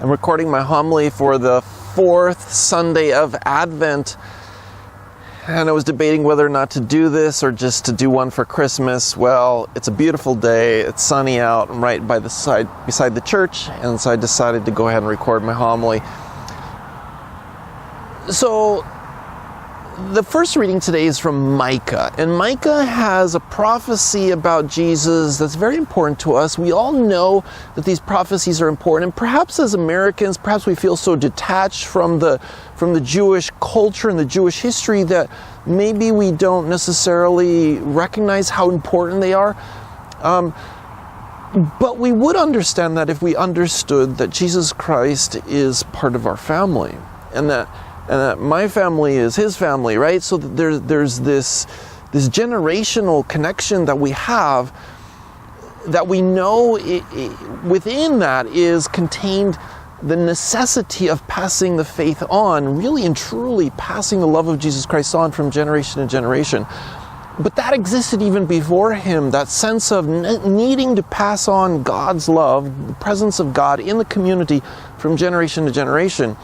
I'm recording my homily for the fourth Sunday of Advent, and I was debating whether or not to do this or just to do one for Christmas. Well, it's a beautiful day, it's sunny out, I'm right by the side, beside the church, and so I decided to go ahead and record my homily. So, the first reading today is from Micah, and Micah has a prophecy about Jesus that's very important to us. We all know that these prophecies are important, and perhaps as Americans, perhaps we feel so detached from the Jewish culture and the Jewish history that maybe we don't necessarily recognize how important they are. But we would understand that if we understood that Jesus Christ is part of our family, and that my family is his family, right? So that there's this generational connection that we have, that we know within that is contained the necessity of passing the faith on, really and truly passing the love of Jesus Christ on from generation to generation. But that existed even before him, that sense of needing to pass on God's love, the presence of God in the community from generation to generation.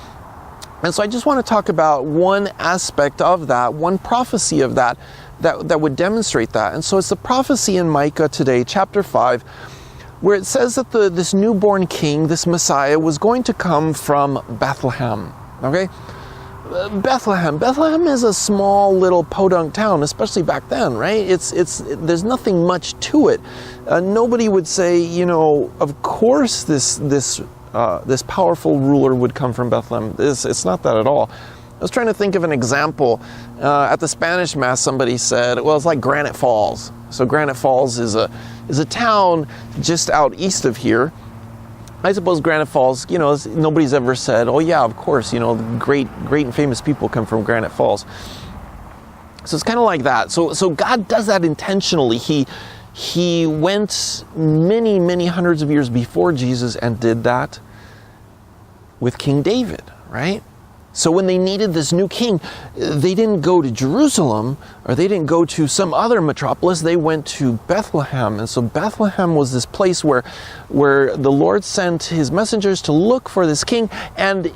And so I just want to talk about one aspect of that, one prophecy of that would demonstrate that. And so it's the prophecy in Micah today, chapter 5, where it says that this newborn king, this Messiah, was going to come from Bethlehem. Okay? Bethlehem is a small little podunk town, especially back then, right? There's nothing much to it. Nobody would say, of course this powerful ruler would come from Bethlehem. It's not that at all. I was trying to think of an example. At the Spanish Mass, somebody said, well, it's like Granite Falls. So Granite Falls is a town just out east of here. I suppose Granite Falls, nobody's ever said, oh yeah, of course, great and famous people come from Granite Falls. So it's kind of like that. So God does that intentionally. He went many hundreds of years before Jesus and did that with King David, right? So when they needed this new king, they didn't go to Jerusalem, or they didn't go to some other metropolis, they went to Bethlehem. And so Bethlehem was this place where the Lord sent his messengers to look for this king. And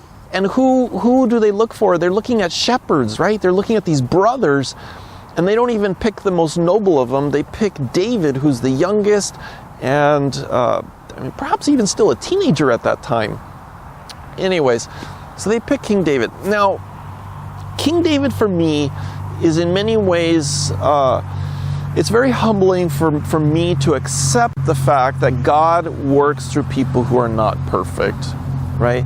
who do they look for? They're looking at shepherds, right? They're looking at these brothers. And they don't even pick the most noble of them. They pick David, who's the youngest, and perhaps even still a teenager at that time. Anyways, so they pick King David. Now, King David for me is in many ways, it's very humbling for me to accept the fact that God works through people who are not perfect, right?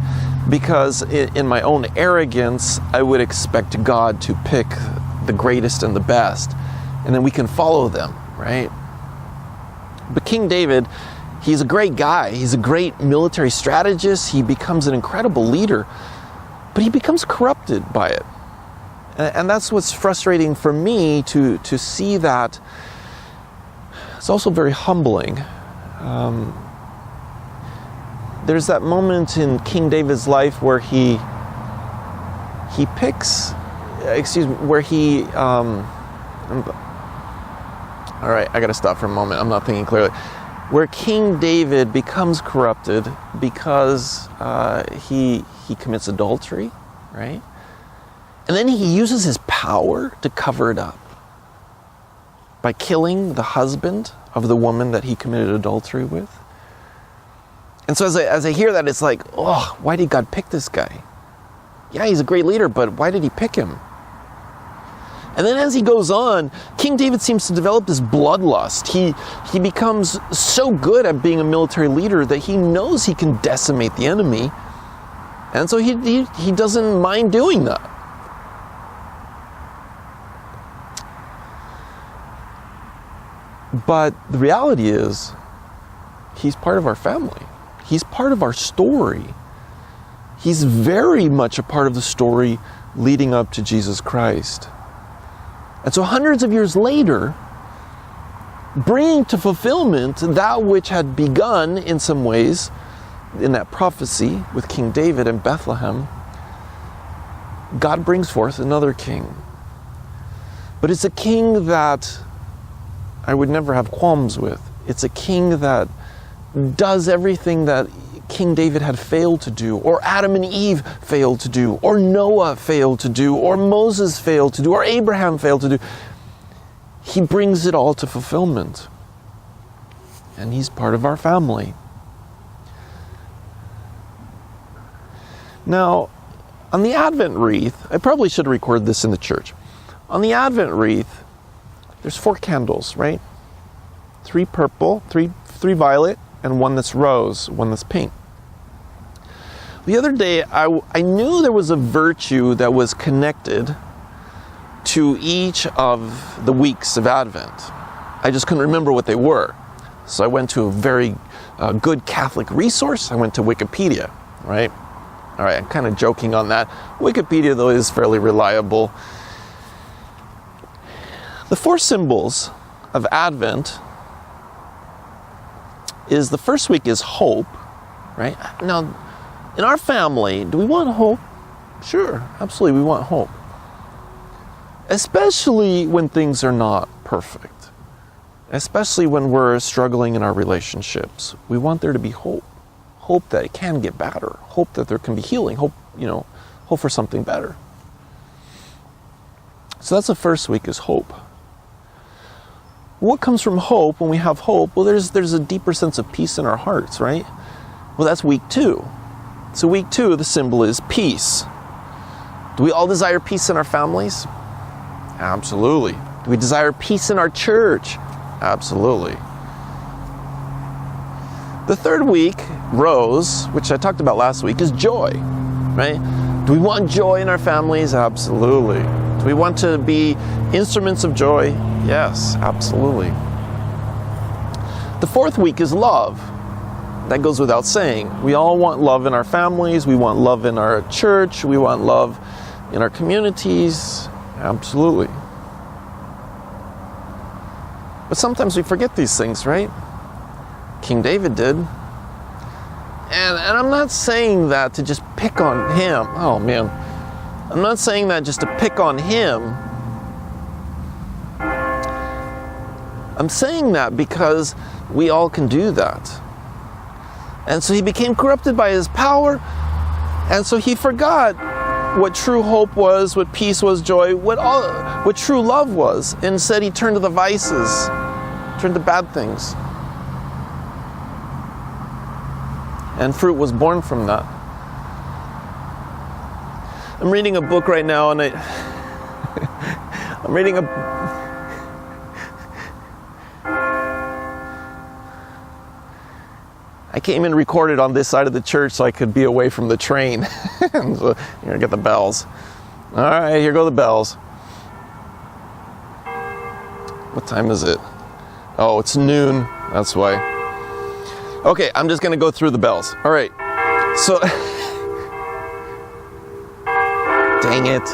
Because in my own arrogance, I would expect God to pick the greatest and the best, and then we can follow them, right? But King David, he's a great guy. He's a great military strategist. He becomes an incredible leader, but he becomes corrupted by it. And that's what's frustrating for me to see that. It's also very humbling. There's that moment in King David's life where he picks, where he, all right, I gotta stop for a moment, I'm not thinking clearly. Where King David becomes corrupted because he commits adultery, right? And then he uses his power to cover it up by killing the husband of the woman that he committed adultery with. And so as I hear that, it's like, oh, why did God pick this guy? Yeah, he's a great leader, but why did he pick him? And then as he goes on, King David seems to develop this bloodlust. He becomes so good at being a military leader that he knows he can decimate the enemy. And so he doesn't mind doing that. But the reality is, he's part of our family. He's part of our story. He's very much a part of the story leading up to Jesus Christ. And so hundreds of years later, bringing to fulfillment that which had begun in some ways in that prophecy with King David in Bethlehem, God brings forth another king. But it's a king that I would never have qualms with. It's a king that does everything that King David had failed to do, or Adam and Eve failed to do, or Noah failed to do, or Moses failed to do, or Abraham failed to do. He brings it all to fulfillment. And he's part of our family. Now, on the Advent wreath, I probably should record this in the church. On the Advent wreath, there's 4 candles, right? 3 purple, 3 violet, and 1 that's rose, 1 that's pink. The other day, I knew there was a virtue that was connected to each of the weeks of Advent. I just couldn't remember what they were. So I went to a very good Catholic resource. I went to Wikipedia, right? All right, I'm kind of joking on that. Wikipedia, though, is fairly reliable. The 4 symbols of Advent is, the first week is hope, right? Now, in our family, do we want hope? Sure, absolutely, we want hope. Especially when things are not perfect. Especially when we're struggling in our relationships. We want there to be hope. Hope that it can get better. Hope that there can be healing. Hope, hope for something better. So that's the first week, is hope. What comes from hope when we have hope? Well, there's a deeper sense of peace in our hearts, right? Well, that's week 2. So week 2, the symbol is peace. Do we all desire peace in our families? Absolutely. Do we desire peace in our church? Absolutely. The third week, rose, which I talked about last week, is joy, right? Do we want joy in our families? Absolutely. Do we want to be instruments of joy? Yes, absolutely. The fourth week is love. That goes without saying. We all want love in our families. We want love in our church. We want love in our communities. Absolutely. But sometimes we forget these things, right? King David did. And I'm not saying that to just pick on him. Oh, man. I'm not saying that just to pick on him. I'm saying that because we all can do that. And so he became corrupted by his power. And so he forgot what true hope was, what peace was, joy, what true love was. Instead, he turned to the vices, turned to bad things. And fruit was born from that. I'm reading a book right now, and I'm reading I came and recorded on this side of the church so I could be away from the train. So here, get the bells. All right, here go the bells. What time is it? Oh, it's noon. That's why. Okay, I'm just going to go through the bells. All right. So, dang it.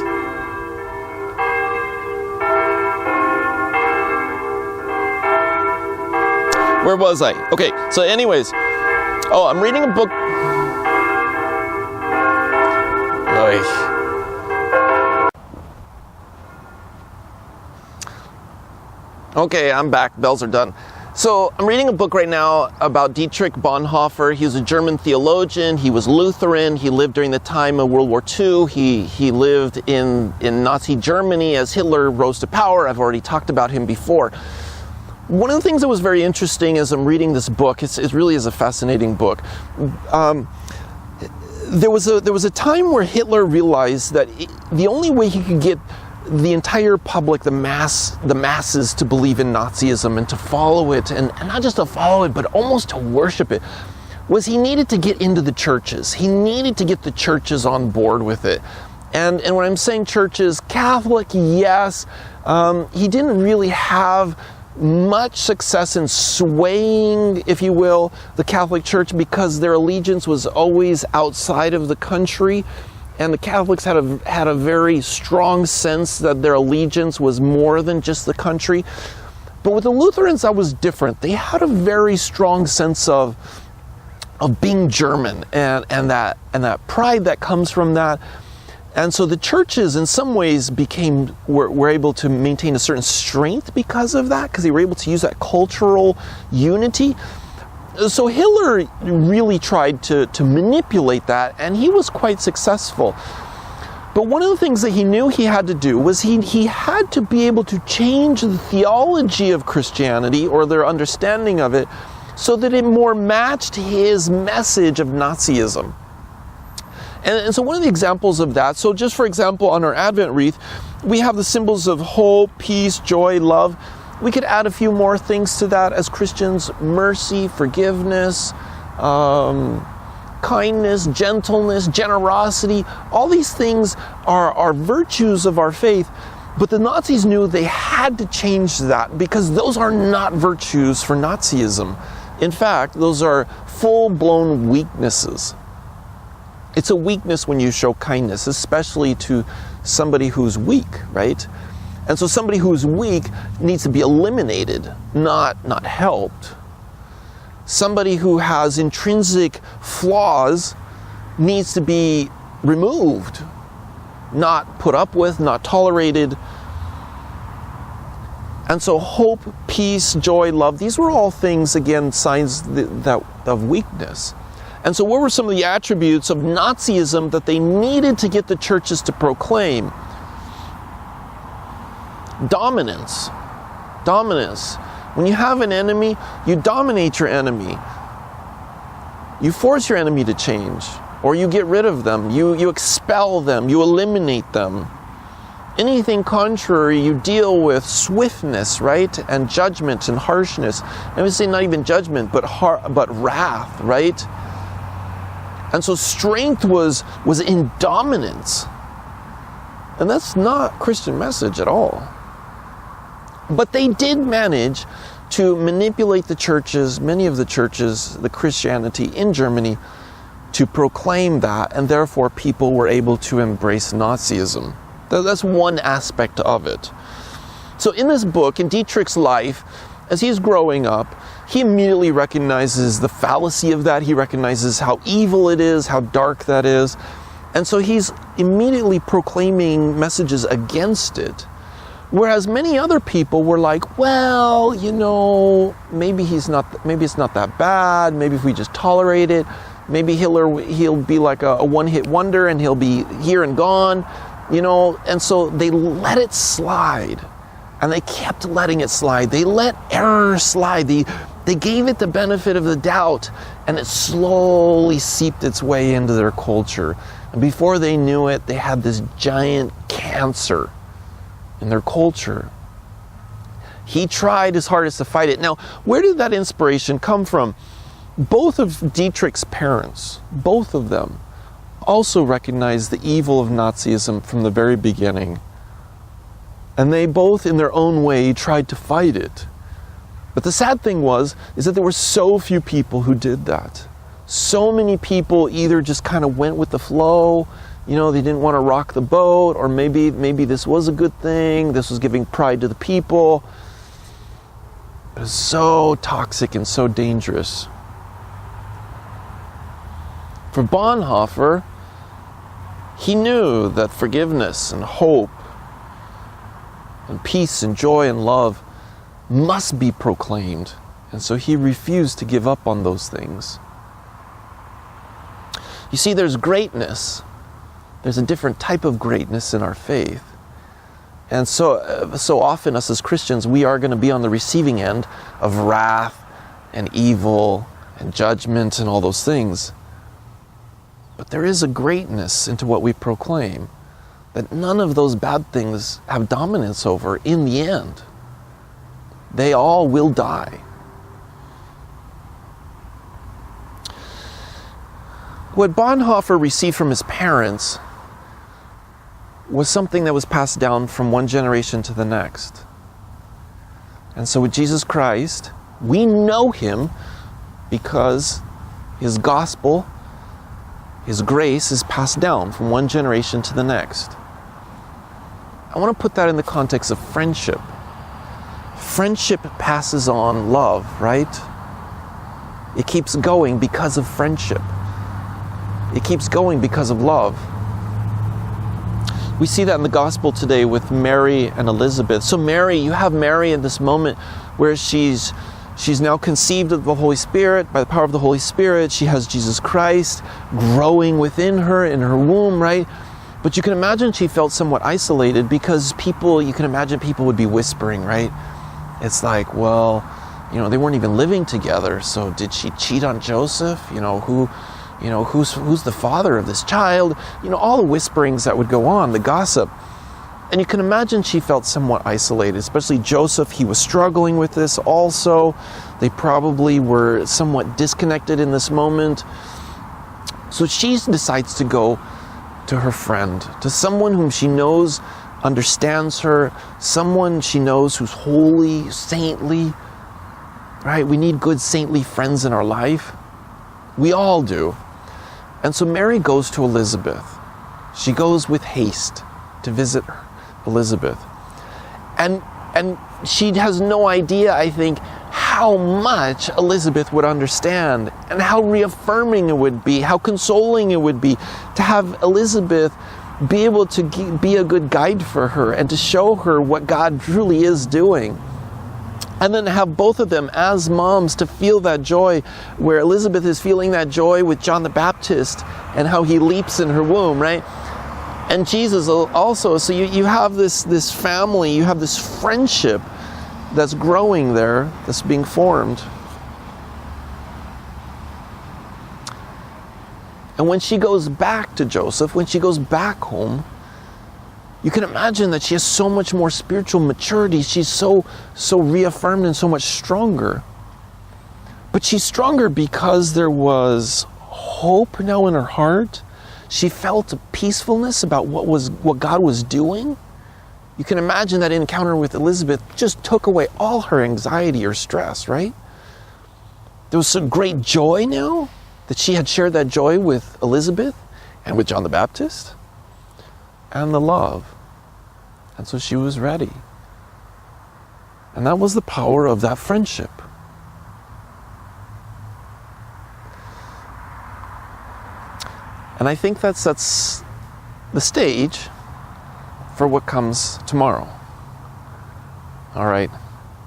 Where was I? Okay, so anyways. Oh, I'm reading a book. Okay, I'm back. Bells are done. So I'm reading a book right now about Dietrich Bonhoeffer. He was a German theologian. He was Lutheran. He lived during the time of World War II. He lived in Nazi Germany as Hitler rose to power. I've already talked about him before. One of the things that was very interesting as I'm reading this book, it really is a fascinating book. There was a time where Hitler realized that the only way he could get the entire public, the masses to believe in Nazism and to follow it, and not just to follow it, but almost to worship it, was he needed to get into the churches. He needed to get the churches on board with it. And when I'm saying churches, Catholic, yes, he didn't really have much success in swaying, if you will, the Catholic Church because their allegiance was always outside of the country. And the Catholics had a very strong sense that their allegiance was more than just the country. But with the Lutherans, that was different. They had a very strong sense of being German and that pride that comes from that. And so the churches, in some ways, were able to maintain a certain strength because of that, because they were able to use that cultural unity. So Hitler really tried to manipulate that, and he was quite successful. But one of the things that he knew he had to do was he had to be able to change the theology of Christianity, or their understanding of it, so that it more matched his message of Nazism. And so one of the examples of that, so just for example, on our Advent wreath, we have the symbols of hope, peace, joy, love. We could add a few more things to that as Christians: mercy, forgiveness, kindness, gentleness, generosity. All these things are virtues of our faith, but the Nazis knew they had to change that, because those are not virtues for Nazism. In fact, those are full-blown weaknesses. It's a weakness when you show kindness, especially to somebody who's weak, right? And so somebody who's weak needs to be eliminated, not helped. Somebody who has intrinsic flaws needs to be removed, not put up with, not tolerated. And so hope, peace, joy, love, these were all things, again, signs of weakness. And so what were some of the attributes of Nazism that they needed to get the churches to proclaim? Dominance. Dominance. When you have an enemy, you dominate your enemy. You force your enemy to change, or you get rid of them. You expel them. You eliminate them. Anything contrary, you deal with swiftness, right? And judgment and harshness. I would say not even judgment, but wrath, right? And so strength was in dominance. And that's not Christian message at all. But they did manage to manipulate the churches, many of the churches, the Christianity in Germany, to proclaim that, and therefore people were able to embrace Nazism. That's one aspect of it. So in this book, in Dietrich's life, as he's growing up, he immediately recognizes the fallacy of that. He recognizes how evil it is, how dark that is. And so he's immediately proclaiming messages against it. Whereas many other people were like, well, you know, maybe it's not that bad. Maybe if we just tolerate it, maybe he'll be like a one-hit wonder and he'll be here and gone, you know. And so they let it slide. And they kept letting it slide. They let error slide. They gave it the benefit of the doubt, and it slowly seeped its way into their culture. And before they knew it, they had this giant cancer in their culture. He tried his hardest to fight it. Now, where did that inspiration come from? Both of Dietrich's parents, both of them, also recognized the evil of Nazism from the very beginning. And they both, in their own way, tried to fight it. But the sad thing is that there were so few people who did that. So many people either just kind of went with the flow, you know, they didn't want to rock the boat, or maybe this was a good thing, this was giving pride to the people. But it's so toxic and so dangerous. For Bonhoeffer, he knew that forgiveness and hope and peace and joy and love must be proclaimed. And so he refused to give up on those things. You see, there's greatness. There's a different type of greatness in our faith. And so often us as Christians, we are going to be on the receiving end of wrath and evil and judgment and all those things. But there is a greatness into what we proclaim that none of those bad things have dominance over in the end. They all will die. What Bonhoeffer received from his parents was something that was passed down from one generation to the next. And so with Jesus Christ, we know him because his gospel, his grace is passed down from one generation to the next. I want to put that in the context of friendship. Friendship passes on love, right? It keeps going because of friendship. It keeps going because of love. We see that in the gospel today with Mary and Elizabeth. So Mary, you have Mary in this moment where she's She's now conceived of the Holy Spirit. By the power of the Holy Spirit, she has Jesus Christ growing within her in her womb, right? But you can imagine she felt somewhat isolated because you can imagine people would be whispering, right? It's like, well, they weren't even living together. So did she cheat on Joseph? Who's the father of this child? All the whisperings that would go on, the gossip. And you can imagine she felt somewhat isolated, especially Joseph. He was struggling with this also. They probably were somewhat disconnected in this moment. So she decides to go to her friend, to someone whom she knows understands her, someone she knows who's holy, saintly, right? We need good saintly friends in our life. We all do. And so Mary goes to Elizabeth. She goes with haste to visit Elizabeth. And she has no idea, I think, how much Elizabeth would understand and how reaffirming it would be, how consoling it would be to have Elizabeth be able to be a good guide for her and to show her what God truly is doing. And then have both of them as moms to feel that joy, where Elizabeth is feeling that joy with John the Baptist and how he leaps in her womb, right? And Jesus also. So you have this family, you have this friendship that's growing there, that's being formed. And when she goes back to Joseph, when she goes back home, you can imagine that she has so much more spiritual maturity. She's so reaffirmed and so much stronger. But she's stronger because there was hope now in her heart. She felt a peacefulness about what God was doing. You can imagine that encounter with Elizabeth just took away all her anxiety or stress, right? There was some great joy now that she had shared that joy with Elizabeth and with John the Baptist, and the love. And so she was ready. And that was the power of that friendship. And I think that sets the stage for what comes tomorrow. All right.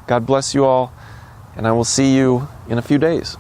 God bless you all, and I will see you in a few days.